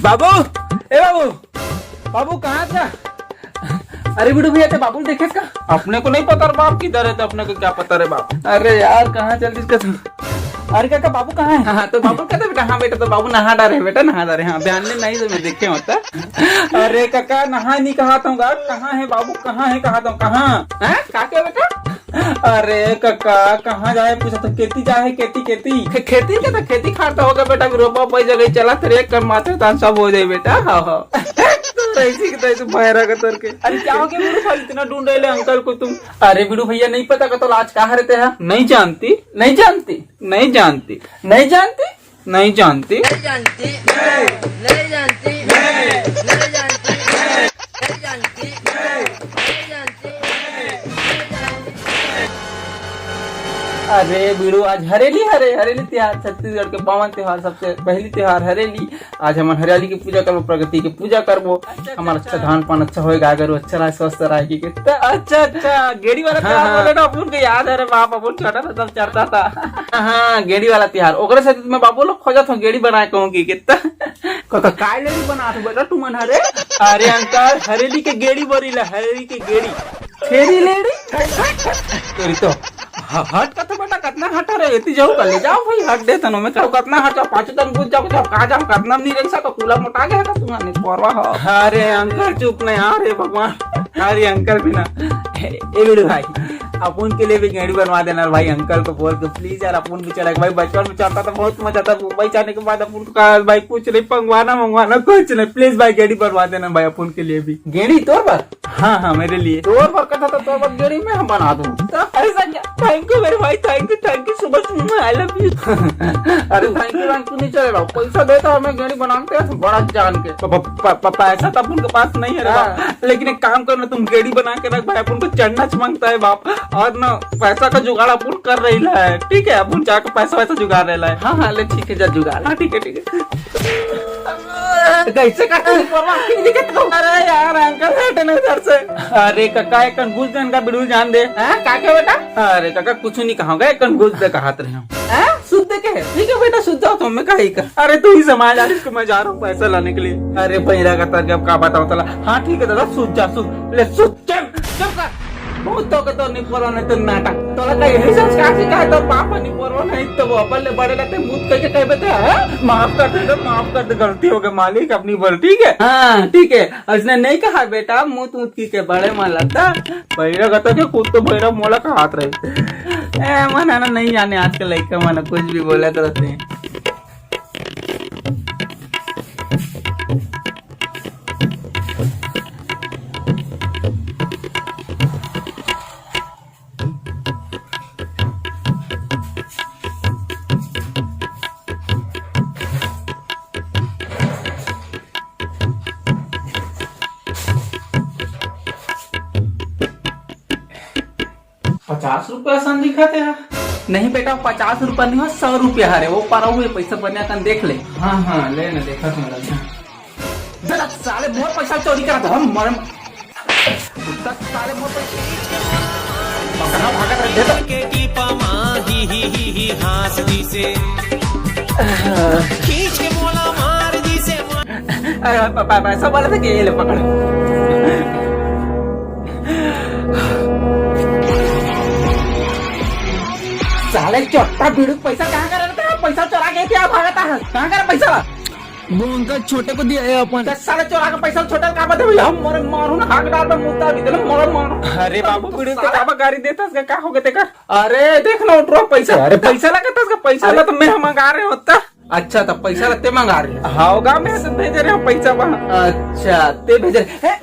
बाबू, ए बाबू, बाबू कहाँ था? अरे बिडू भैया, बाबू देखे का? अपने को नहीं पता बाप किधर है, तो अपने को क्या पता रे बाप। अरे यार कहाँ चल इसका? अरे काका बाबू कहाँ है? हाँ तो बाबू कहते बेटा, हाँ बेटा तो बाबू नहा डाले बेटा, नहा डाले। हाँ बयान में नहीं तो मैं देखे होता। अरे काका नहा नहीं कहा था, कहाँ है बाबू, कहाँ है कहा था, कहाँ काके बेटा? अरे काका कहाँ जाए पूछा तो खेती जाए, खेती खेती खेती क्या था, खेती खाता होगा बेटा, रोपा पाई जगह चला तेरे कर माथे तान सब हो जाए बेटा। हाँ हाँ अरे क्या हो गया बिडू भाई, इतना ढूंढ रहे अंकल को तुम? अरे बिडू भैया नहीं पता का तो आज कहाँ रहते हैं? नहीं जानती, नहीं जानती, नहीं जानती, नहीं जानती, नहीं जानती, नहीं जानती, नहीं जानती, नहीं जानती, नहीं जानती, नहीं जानती। अरे बिडू आज हरेली हरेली त्योहार, छत्तीसगढ़ के पावन त्योहार, सबसे पहली त्योहार हरेली। आज हम हरियाली की पूजा करबो, प्रगति की पूजा करबो, हमारा अच्छा धान पान अच्छा होएगा, अगर अच्छा रहा स्वस्थ रहेगी। अच्छा गेड़ी वाला त्योहार बोले ना, अपन को याद है रे बाप, अपन छोटा था तब चढ़ता था। हाँ गेड़ी वाला त्योहार, ओकरे से मैं बाबू लोग खोजत हूँ गेड़ी बनाए कहूँगी कितना काय लेडी बना तू बेटा, तू मन हरे? अरे अंकल हरेली के गेड़ी बोरीला, हरेली के गेड़ी फेरी लेडी तेरी तो हट का तो बेटा, कितना हटा रे इतनी जाओ कर ले जाओ भाई, हट दे तनो में कितना हट जाओ, 5 दिन बुझ जाओ कहा जाओ, कितना नहीं रख सका, कूला मोटा गया का तुम्हारे परवाह हो। अरे अंकल चुप नहीं, अरे भगवान, अरे अंकल भी ना, ए बिडू भाई अपन के लिए भी गेड़ी बनवा देना भाई, अंकल को बोल के प्लीज यार, अपन भी चला भाई, बचपन में चलता था बहुत मजा था, मुंबई जाने के बाद अपन को कहा भाई कुछ नहीं मंगवाना कुछ नहीं, प्लीज भाई गेड़ी बनवा देना भाई अपन के लिए भी। गेड़ी तोर पर? हाँ हाँ मेरे लिए तोर पर कथा था, तोर पर गेड़ी में हम बना दूँ ऐसा क्या? थैंक यू मेरे भाई, thank you so much, I love you. अरे थैंक यू नहीं चलेगा, पैसा देता हमें गेड़ी बनाते हैं बड़ा जान के, पैसा तो अपन के पास नहीं है, लेकिन एक काम करना, तुम गेड़ी बना के रख भाई, अपन को चढ़ना मांगता है बाप, और ना पैसा का जुगाड़ अपन कर रही है, ठीक है, अपन जाकर पैसा वैसा जुगाड़ रहा है। हाँ हाँ ले ठीक है, जा जुगाड़, हाँ ठीक है कैसे अरे यार अंकल हटे ना इधर से। अरे काका एक घुस दे, इनका बिडू जान दे। काका बेटा? अरे काका कुछ नहीं कहाऊंगा, एक घुस दे कहा रहे शुद्ध के है, ठीक है बेटा शुद्ध जाओ, तुम्हें कही का। अरे तू ही समाज आ, इसको मैं जा रहा हूँ पैसा लाने के लिए। अरे बहिरा का तर्क अब का बताओ तला। हाँ ठीक है दादा शुद्ध जा, शुद्ध ले, शुद्ध चल कर बहुत तो नहीं परो नहीं तो नाटक तोला का यही संस्कार सिखाए तो पापा नहीं परो नहीं तो वो अपन ले बड़े लगते मुझ कह के कह बेटे माफ कर दे गलती हो गई मालिक अपनी बोल, ठीक है? हाँ ठीक है, उसने नहीं कहा बेटा मुँह की के बड़े मन लगता भैरा कहता कि खुद तो भैरा मोला का हाथ रहे मन ना नहीं जाने आजकल लड़का मन कुछ भी बोला करते हैं। ₹50 सन दिखाते हैं? नहीं बेटा 50 रुपया नहीं हो, 100 रुपया हरे, वो पारा हुए पैसा बनिया कर देख ले। हाँ हाँ ले ना, देखा तुम्हारा साले मोर पैसा चोरी करा था हम मरम साले मोर पैसा बोला था कि ये ले पकड़। साले चोट्टा बिडू पैसा कहाँ कर रहा था? पैसा चोरा के क्या भागता है? कहाँ कर पैसा? वो अंकल छोटे को दिया है अपन। साले चोरा के पैसा छोटे का बता भैया, हम मारू ना हाथ डाल पे मुद्दा भी देना मारू। अरे बाबू बिडू के का गाड़ी देता है क्या हो गया तेकर? अरे देख ना उठरो पैसा, अरे पैसा लगता है पैसा ला तो मैं मंगा रहे होता। अच्छा तो पैसा लगते मंगा रहे होगा, मैं से भेज रहे हो पैसा वहाँ। अच्छा ते भेज रहे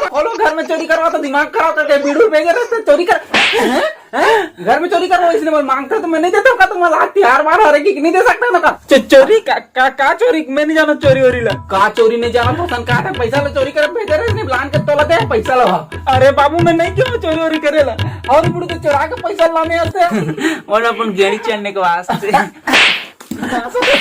खोलो घर में चोरी करवा तो दिमाग खराब करके बिडू भेज रहे चोरी कर घर में चोरी करो, इसलिए मांगता तो मैं नहीं देता का, तुम हथियार मार हरे की नहीं दे सकता ना का चोरी का चोरी मैं नहीं जाना, चोरी वोरी ला का चोरी नहीं जाना तो का पैसा ला चोरी कर भेज रहे इसने प्लान के तोला दे पैसा ला। अरे बाबू मैं नहीं क्यों चोरी वोरी करेला, और बिडू के चोरा के पैसा लाने आते हैं और अपन गेड़ी चढ़ने के वास्ते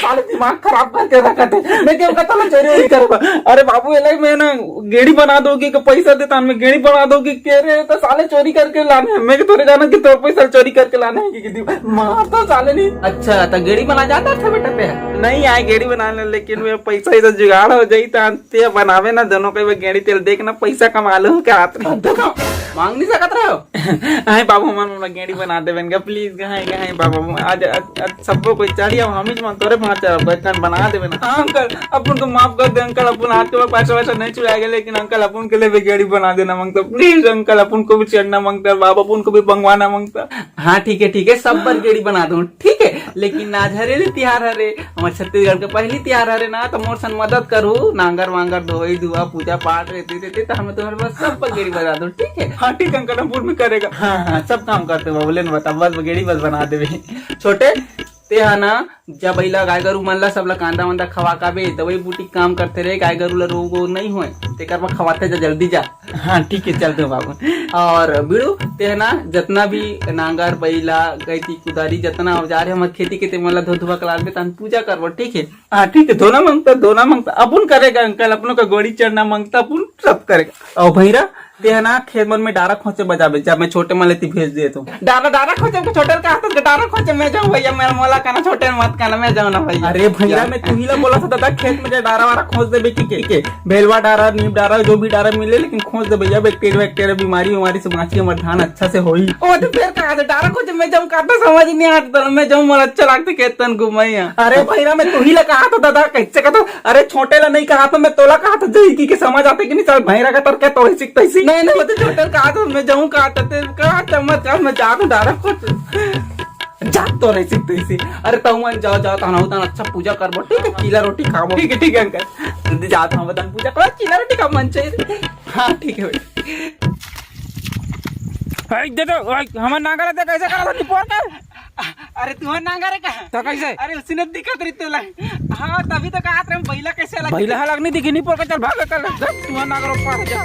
साले दिमाग खराब करके रखा थे। मैं क्यों कहता ना चोरी वोरी करबा। अरे बाबू एला मैं ना गेड़ी बना दोगी कि पैसा देता मैं गेड़ी बना दोगी कह रहे तो साले चोरी करके लाने हैं। मैं थोड़े जाना कि तोर पैसा चोरी करके लाने हैं कि मार तो साले नहीं। अच्छा तो गेड़ी बना जाता था बेटा पे नहीं आए गेड़ी बनाने, लेकिन मैं पैसा इधर जुगाड़ हो जाई तो बनावे ना दोनों के गेड़ी तेल देखना पैसा कमा लो क्या हाथ में देखो मांग नहीं सकत रहो। हाय बाबू मन गेड़ी बना देवेन का प्लीज हाय बाबू आज सबको कोई चाहिए हम ही मन तोरे भांच बना देवे ना। हाँ अंकल अपन को माफ कर दे अंकल, अपन हाथ के पैसा वैसा नहीं चुराएगा, लेकिन अंकल अपन के लिए भी गेड़ी बना देना मांगता प्लीज अंकल, अपन को भी चढ़ना मांगता बाबा, अपन को भी मंगवाना मांगता। हाँ ठीक है सब पर गेड़ी बना दूं ठीक है, लेकिन आज हरेली तिहार हरे हमारे छत्तीसगढ़ के पहली तिहार हरे ना तो मोर सन मदद करू नांगर वांगर धोई धुआ पूजा पाठ रहती तो हमें तुम्हारे पास सब पर गेड़ी बना दूं ठीक है। हाँ ठीक अंकल हम पूर्ण करेगा। हाँ सब काम करते बोले ना बता बस गेड़ी बस बना देवे छोटे ते है ना जब अला गाय गरु मन ला सब ला कांदा वांदा खवा काबे दवाई बूटी काम करते रहे, गाय गरु ला रोग नहीं होए तेकर में खवाते जा जल्दी जा। हाँ ठीक है चलते बाबू। और बिड़ू ते है ना जितना भी नांगर बैला गैती कुदारी जितना औजार है हमारे खेती के ते मन ला धो धुआ कला के पूजा करबो ठीक है। हाँ ठीक है धोना मांगता अपन करेगा अंकल, अपनों का गोड़ी चढ़ना मांगता अपन सब करेगा। और भैरा ते है ना खेत मन में डारा खोचे बजाबे जब मैं छोटे मन लेती भेज दे तो डारा खोचे छोटे का हाथ डारा खोचे मैं जाऊं भैया मेरा मोला कहना छोटे मत कहना मैं जाऊं ना भैया। अरे भैया मैं तू ही ला बोला था दादा खेत में जा डारा वारा खोज दे के भेलवा डारा नीम डारा जो भी डारा मिले लेकिन खोज दे भैया बैक्टीरिया बीमारी से बाँची हमारे धान अच्छा से होई। ओ तो फिर कहा डारा खोचे मैं जाऊं कहता समझ नहीं आता मैं जाऊं मोला अच्छा लगता खेत तन घुमाइया। अरे भैया मैं तू ही ला कहा था दादा कैसे कहता, अरे छोटे ला नहीं कहा था मैं तोला कहा था जही की समझ आते कि नहीं चल भैरा का तर क्या तो सीखता ही नहीं मतलब छोटे कहा था मैं जाऊं कहा मत कहा मैं जा डारा खोच जा तो नहीं सीखते इसी। अरे तो मैं जाओ तो अच्छा पूजा करबो ठीक है, चीला रोटी खाबो ठीक है अंकल जाता हूँ बतान पूजा करो चीला रोटी का मन चाहिए। हाँ ठीक है भाई दे दो हमार नांगर है कैसे करा था निपोर का। अरे तुम्हारा नांगर है का तो कैसे, अरे उसने दिक्कत रही तेला। हाँ तभी तो कहा था पहिला कैसे लगा पहिला लगनी दिखी निपोर का चल भाग कर तुम्हारा नांगर ऊपर जा।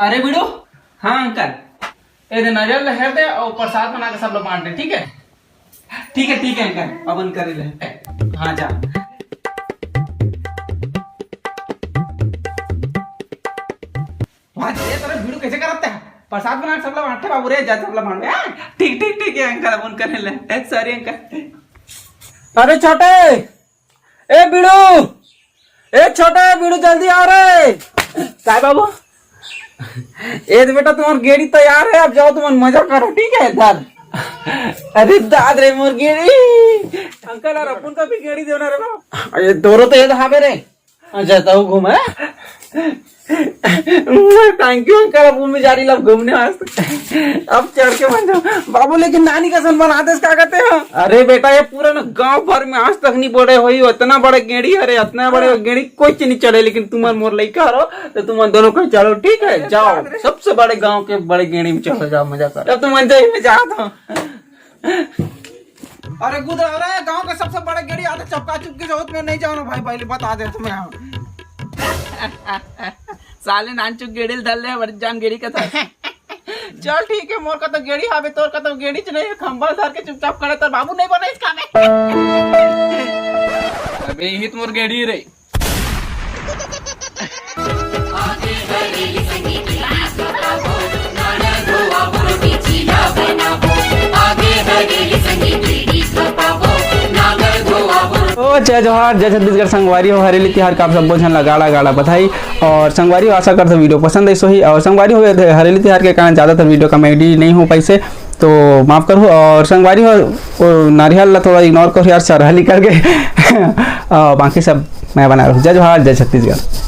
अरे बिड़ो हाँ अंकल ये नारियल लहर दे और प्रसाद बना के सब लोग बांट दे ठीक है अंकल अपन कर ले। हाँ जा तेरा वीडियो कैसे करते हैं प्रसाद बना के सब लोग बांटे बाबू रे जा सब लोग बांटे ठीक है अंकल अपन कर ले सॉरी अंकल। अरे छोटे ए छोटे बिड़ू जल्दी आ रे काय बाबू ए बेटा तुम्हारी गेड़ी तैयार है अब जाओ तुम मजा करो ठीक है दाद। अरे दाद रे मोर गेड़ी अंकल और अपन का भी गेड़ी देना रे बाबू। अरे दोनों तो ये धाबे रे अच्छा तो घूमे थैंक यू अंकल अपन में जा रही लब घूमने अब चढ़ के बन जाओ बाबू। लेकिन नानी का सन बना दे क्या कहते हैं। अरे बेटा ये पूरा ना गांव भर में आज तक नहीं बड़े हुई इतना बड़े गेड़ी। अरे इतना बड़े गेड़ी कोई चीज नहीं चढ़े लेकिन तुम्हारे मोर लड़का हो तो तुम दोनों को चलो ठीक है जाओ सबसे बड़े गांव के बड़े गेड़ी में चलो जाओ मजा करो। अब तुम अंजाई में जाता अरे गुदरा रहा है गांव के सबसे बड़े गेड़ी आते चपका चुपकी जरूरत में नहीं जाओ ना भाई पहले बता दे तुम्हें साले नानचुक गेड़ी धल ले जान गेड़ी का था। चल ठीक है मोर का तो गेड़ी हावे तोर का तो गेड़ी च नहीं खंबा धर के चुपचाप खड़े तो बाबू नहीं बने इसका में। अबे ही मोर गेड़ी रे आगे हरी संगीत जय जोहार जय छत्तीसगढ़ संगवारी हो हरेली तिहार का आप सब बोझन गाड़ा गाड़ा बधाई। और संगवारी हो आशा करते वीडियो पसंद आई सही। और संगवारी हो हरेली तिहार के कारण ज़्यादातर वीडियो कॉमेडी नहीं हो पाई से तो माफ़ करो। और संगवारी हो नारियल ला थोड़ा इग्नोर करो यार, सरहली करके बाकी सब मैं बना रहा हूँ। जय जोहार जय छत्तीसगढ़।